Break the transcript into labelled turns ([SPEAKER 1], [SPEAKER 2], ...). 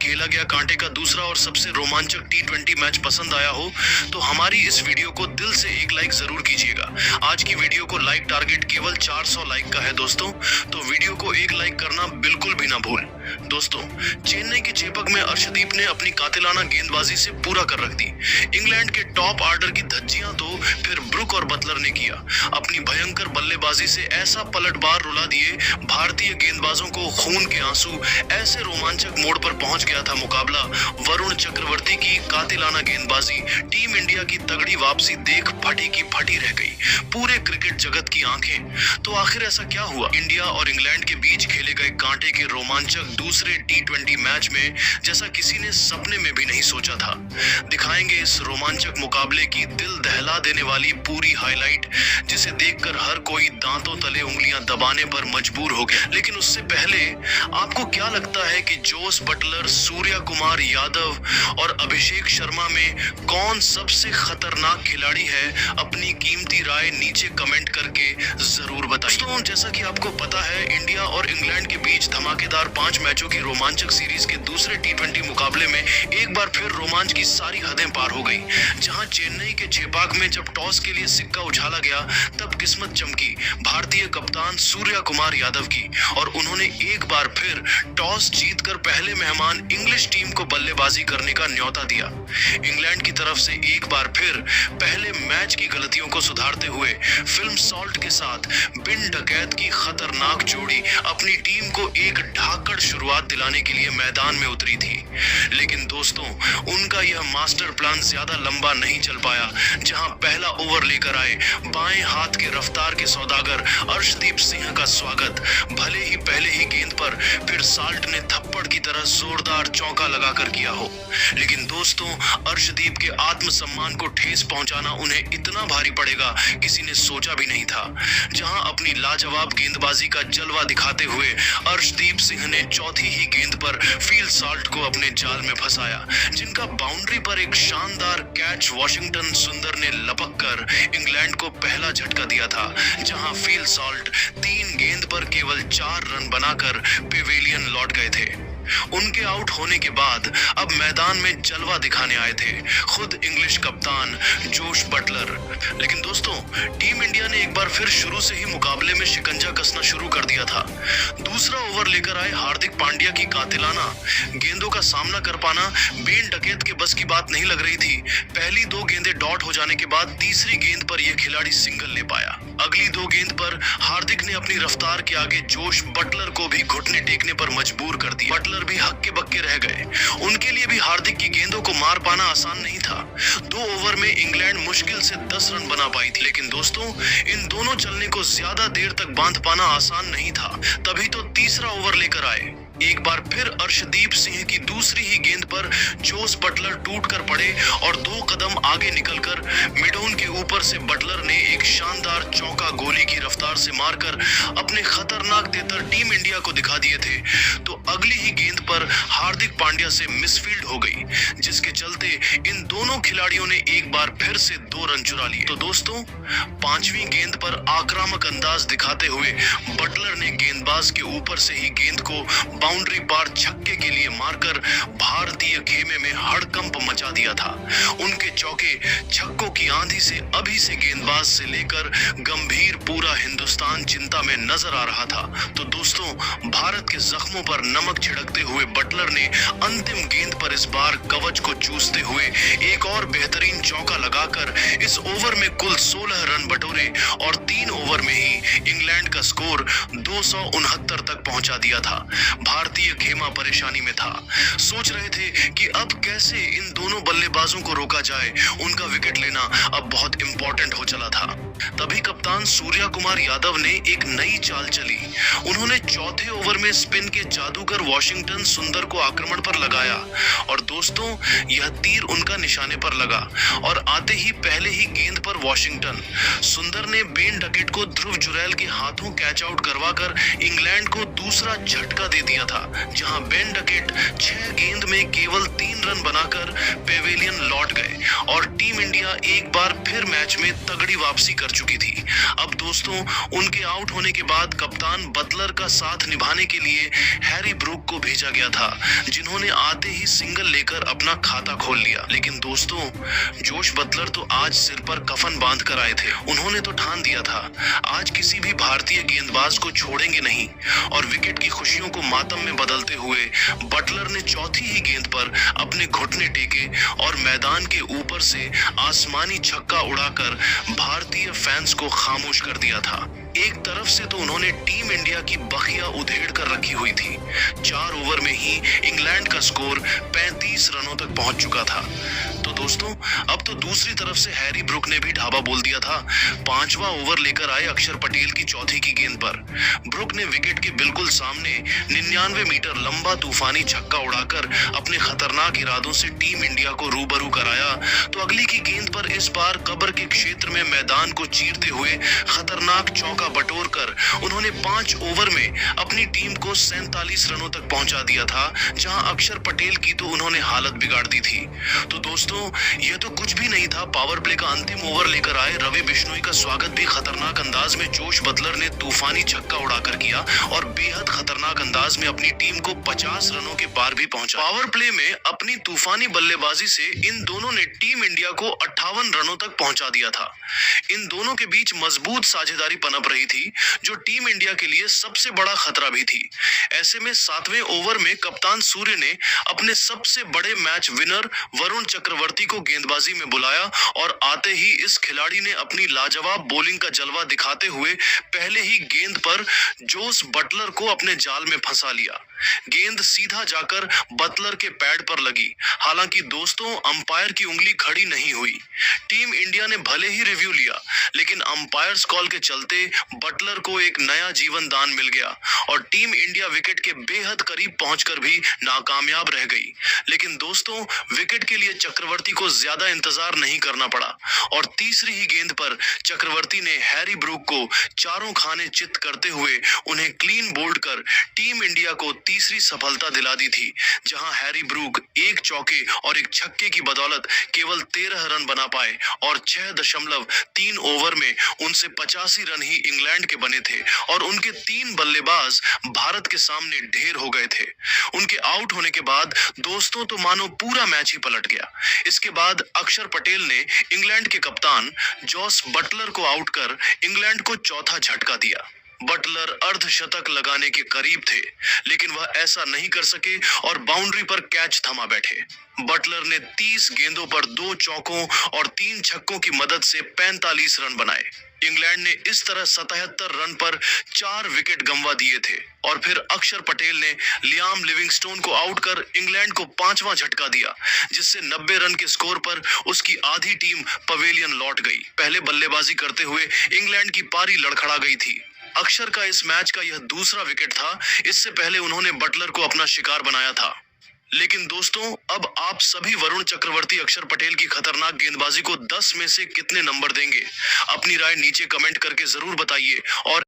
[SPEAKER 1] खेला गया कांटे का दूसरा और सबसे रोमांचक टी20 मैच पसंद आया हो तो हमारी इस वीडियो को दिल से एक लाइक जरूर कीजिएगा। आज की वीडियो को लाइक टारगेट केवल 400 लाइक का है दोस्तों, तो वीडियो को एक लाइक करना बिल्कुल भी ना भूल। दोस्तों, चेन्नई के चेपक में अर्शदीप ने अपनी कातिलाना गेंदबाजी से पूरा कर रख दी। इंग्लैंड के टॉप ऑर्डर की धज्जियां तो फिर ब्रुक और बटलर ने किया। अपनी भयंकर बल्लेबाजी से ऐसा पलटवार रुला दिए भारतीय गेंदबाजों को खून के आंसू। ऐसे रोमांचक मोड़ पर पहुंच गया था मुकाबला। वरुण चक्रवर्ती की कातिलाना गेंदबाजी, टीम इंडिया की तगड़ी वापसी देख फटी की फटी रह गई पूरे क्रिकेट जगत की आंखें। तो आखिर ऐसा क्या हुआ? इंडिया और इंग्लैंड के बीच खेले गए कांटे के रोमांचक दूसरे टी20 मैच में जैसा किसी ने सपने में भी नहीं सोचा था। दिखाएंगे इस रोमांचक मुकाबले की दिल दहला देने वाली पूरी हाईलाइट, जिसे देखकर हर कोई दांतों तले उंगलियां दबाने पर मजबूर हो गया। लेकिन उससे पहले आपको क्या लगता है कि जोस बटलर, सूर्या कुमार यादव और अभिषेक शर्मा में कौन सबसे खतरनाक खिलाड़ी है? अपनी कीमती राय नीचे कमेंट करके जरूर बताइए। दोस्तों, जैसा कि आपको पता है, इंडिया और इंग्लैंड के बीच धमाकेदार 5 मैचों की रोमांचक सीरीज के दूसरे टी20 मुकाबले में एक बार फिर रोमांच की सारी हदें पार हो गई। जहां चेन्नई के चेपाक में जब टॉस के लिए सिक्का उछाला गया तब किस्मत चमकी भारतीय कप्तान सूर्या कुमार यादव की, और उन्होंने एक बार फिर टॉस जीतकर पहले मेहमान इंग्लिश टीम को बल्लेबाजी करने का न्योता दिया। इंग्लैंड की तरफ से एक बार फिर पहले मैच की गलतियों को सुधारते हुए फिल्म सॉल्ट के साथ बिन डकैत की खतरनाक जोड़ी अपनी टीम को एक ढाकड़ शुरुआत दिलाने के लिए मैदान में उतरी थी। लेकिन दोस्तों, उनका यह मास्टर प्लान ज्यादा लंबा नहीं चल पाया। जहां पहला ओवर लेकर आए बाएं हाथ के रफ्तार के सौदागर अर्शदीप सिंह का स्वागत भले ही पहले ही गेंद पर फिर साल्ट ने थप्पड़ की तरह जोरदार चौका लगाकर किया हो, लेकिन दोस्तों, अर्शदीप के आत्मसम्मान को ठेस पहुंचाना उन्हें इतना भारी पड़ेगा किसी ने सोचा भी नहीं था। जहां अपनी लाजवाब गेंदबाजी का जलवा दिखाते हुए अर्शदीप सिंह ने चौथी ही गेंद पर फील्ड सॉल्ट को अपने जाल में फंसाया, जिनका बाउंड्री पर एक शानदार कैच वॉशिंगटन सुंदर ने लपक कर इंग्लैंड को पहला झटका दिया था। जहां फील्ड सॉल्ट 3 गेंद पर केवल 4 रन बनाकर पेवेलियन लौट गए थे। उनके आउट होने के बाद अब मैदान में जलवा दिखाने आए थे खुद इंग्लिश कप्तान जोश बटलर। लेकिन दोस्तों, टीम इंडिया ने एक बार फिर शुरू से ही मुकाबले में शिकंजा कसना शुरू कर दिया था। दूसरा ओवर लेकर आए हार्दिक पांड्या की कातिलाना गेंदों का सामना कर पाना बेन डकैत के बस की बात नहीं लग रही थी। पहली 2 गेंदें डॉट हो जाने के बाद तीसरी गेंद पर यह खिलाड़ी सिंगल ले पाया। अगली 2 गेंद पर हार्दिक ने अपनी रफ्तार के आगे जोश बटलर को भी घुटने टेकने पर मजबूर कर दिया। बटलर भी हक्के बक्के रह गए। उनके लिए भी हार्दिक की गेंदों को मार पाना आसान नहीं था। 2 ओवर में इंग्लैंड मुश्किल से 10 रन बना पाई थी। लेकिन दोस्तों, इन दोनों चलने को ज्यादा देर तक बांध पाना आसान नहीं था। तभी तो तीसरा ओवर लेकर आए। एक बार फिर अर्शदीप सिंह की दूसरी ही गेंद पर जोस बटलर टूट कर पड़े और 2 कदम आगे निकलकर मिडोन के ऊपर से बटलर ने एक शानदार चौका गोली की रफ्तार से मारकर अपने खतरनाक तेतर टीम इंडिया को दिखा दिए थे। तो अगली ही गेंद पर हार्दिक पांड्या से मिसफील्ड हो गई, जिसके चलते इन दोनों खिलाड़ियों ने एक बार फिर से 2 रन चुरा लिए। तो दोस्तों, 5वीं गेंद पर आक्रामक अंदाज दिखाते हुए बटलर ने गेंदबाज के ऊपर से ही गेंद को बाउंड्री पार छक्के के लिए मारकर भारतीय खेमे में हड़कंप मचा दिया था। उनके चौके छक्कों की आंधी से अभी से गेंदबाज से लेकर गंभीर पूरा हिंदुस्तान चिंता में नजर आ रहा था। तो दोस्तों, भारत के जख्मों पर नमक छिड़कते हुए बटलर ने अंतिम गेंद पर इस बार कवच को चूसते हुए एक और बेहतरीन चौका लगाकर इस ओवर में कुल 16 रन बटोरे और 3 ओवर में ही इंग्लैंड का स्कोर 269 तक पहुंचा दिया था। भारतीय खेमा परेशानी में था। सोच रहे थे कि अब कैसे इन दोनों बल्लेबाजों को रोका जाए। उनका विकेट लेना अब बहुत इंपॉर्टेंट हो चला था। तभी कप्तान सूर्या कुमार यादव ने एक नई चाल चली। उन्होंने चौथे ओवर में स्पिन के जादूगर वॉशिंगटन सुंदर को आक्रमण पर लगाया और दोस्तों, यह तीर उनका निशाने पर लगा और आते ही पहले ही गेंद पर वॉशिंगटन सुंदर ने बेन डकेट को ध्रुव जुरैल पटेल के हाथों कैच आउट करवाकर इंग्लैंड को दूसरा झटका दे दिया था, जहां बेन डकेट 6 गेंद में केवल 3 रन बनाकर पेवेलियन लौट गए और टीम इंडिया एक बार फिर मैच में तगड़ी वापसी कर चुकी थी। अब दोस्तों, उनके आउट होने के बाद कप्तान बटलर का साथ निभाने के लिए हैरी ब्रूक को भेजा गया था, जिन्होंने आते ही सिंगल लेकर अपना खाता खोल लिया। लेकिन दोस्तों, जोश बटलर तो आज सिर पर कफन बांध कर आए थे। उन्होंने तो ठान दिया था आज किसी भी भारतीय गेंदबाज को छोड़ेंगे नहीं, और विकेट की खुशियों को मातम में बदलते हुए बटलर ने चौथी ही गेंद पर अपने घुटने टेके और मैदान के ऊपर से आसमानी छक्का उड़ाकर भारतीय फैंस को खामोश कर दिया था। एक तरफ से तो उन्होंने टीम इंडिया की बखिया उधेड़ कर रखी हुई थी। 4 ओवर में ही इंग्लैंड का स्कोर 35 रनों तक पहुंच चुका था। तो दोस्तों, अब तो दूसरी तरफ से हैरी ब्रूक ने भी ढाबा बोल दिया था। 5वां ओवर लेकर आए अक्षर पटेल की चौथी की गेंद पर ब्रूक ने विकेट के बिल्कुल सामने 99 मीटर लंबा तूफानी छक्का उड़ाकर अपने खतरनाक इरादों से टीम इंडिया को रूबरू कराया। तो अगली की गेंद पर इस बार कब्र के क्षेत्र में मैदान को चीरते हुए खतरनाक चौका बटोर कर उन्होंने 5 ओवर में अपनी टीम को 47 रनों तक पहुंचा दिया था, जहां अक्षर पटेल की तो उन्होंने हालत बिगाड़ दी थी। तो दोस्तों, यह तो कुछ भी नहीं था। पावर प्ले का अंतिम ओवर लेकर आए रवि बिश्नोई का स्वागत भी खतरनाक अंदाज में जोश बटलर ने तूफानी छक्का उड़ाकर किया और बेहद खतरनाक अंदाज में अपनी टीम को 50 रनों के पार भी पहुंचा। पावर प्ले में अपनी तूफानी बल्लेबाजी से इन दोनों ने टीम इंडिया को 58 रनों तक पहुंचा दिया था। इन दोनों के बीच मजबूत साझेदारी पनप रही थी, जो टीम इंडिया के लिए सबसे बड़ा खतरा भी थी। ऐसे में 7वें ओवर में कप्तान सूर्य ने अपने सबसे बड़े मैच विनर वरुण चक्रवर्ती को गेंदबाजी में बुलाया और आते ही इस खिलाड़ी ने अपनी लाजवाब बॉलिंग का जलवा दिखाते हुए पहले ही गेंद पर जोस बटलर को अपने जाल में फंसा लिया। गेंद सीधा जाकर बटलर के पैड पर लगी। हालांकि दोस्तों, अंपायर की उंगली खड़ी नहीं हुई। टीम इंडिया ने भले ही रिव्यू लिया, लेकिन अंपायर्स कॉल के चलते बटलर को एक नया जीवन दान मिल गया और टीम इंडिया विकेट के बेहद करीब पहुंचकर भी नाकामयाब रह गई। लेकिन दोस्तों, विकेट के लिए चक्रवर्ती को ज्यादा इंतजार नहीं करना पड़ा और तीसरी ही गेंद पर चक्रवर्ती ने हैरी ब्रूक को चारों खाने चित करते हुए उन्हें क्लीन बोल्ड कर टीम इंडिया को तीसरी सफलता दिला दी थी, जहां हैरी ब्रूक एक चौके और एक छक्के की बदौलत केवल 13 रन बना पाए और 6.3 ओवर में उनसे 85 रन ही इंग्लैंड के बने थे और उनके 3 बल्लेबाज भारत के सामने ढेर हो गए थे। उनके आउट होने के बाद दोस्तों, तो मानो पूरा मैच ही पलट गया। इसके बाद अक्षर पटेल ने इंग्लैंड के कप्तान जोस बटलर को आउट कर इंग्लैंड को चौथा झटका दिया। बटलर अर्धशतक लगाने के करीब थे, लेकिन वह ऐसा नहीं कर सके और बाउंड्री पर कैच थमा बैठे। बटलर ने 30 गेंदों पर 2 चौकों और 3 छक्कों की मदद से 45 रन बनाए। इंग्लैंड ने इस तरह 77 रन पर 4 विकेट गंवा दिए थे और फिर अक्षर पटेल ने लियाम लिविंगस्टोन को आउट कर इंग्लैंड को 5वां झटका दिया, जिससे 90 रन के स्कोर पर उसकी आधी टीम पवेलियन लौट गई। पहले बल्लेबाजी करते हुए इंग्लैंड की पारी लड़खड़ा गई थी। अक्षर का इस मैच का यह दूसरा विकेट था। इससे पहले उन्होंने बटलर को अपना शिकार बनाया था। लेकिन दोस्तों, अब आप सभी वरुण चक्रवर्ती अक्षर पटेल की खतरनाक गेंदबाजी को 10 में से कितने नंबर देंगे? अपनी राय नीचे कमेंट करके जरूर बताइए और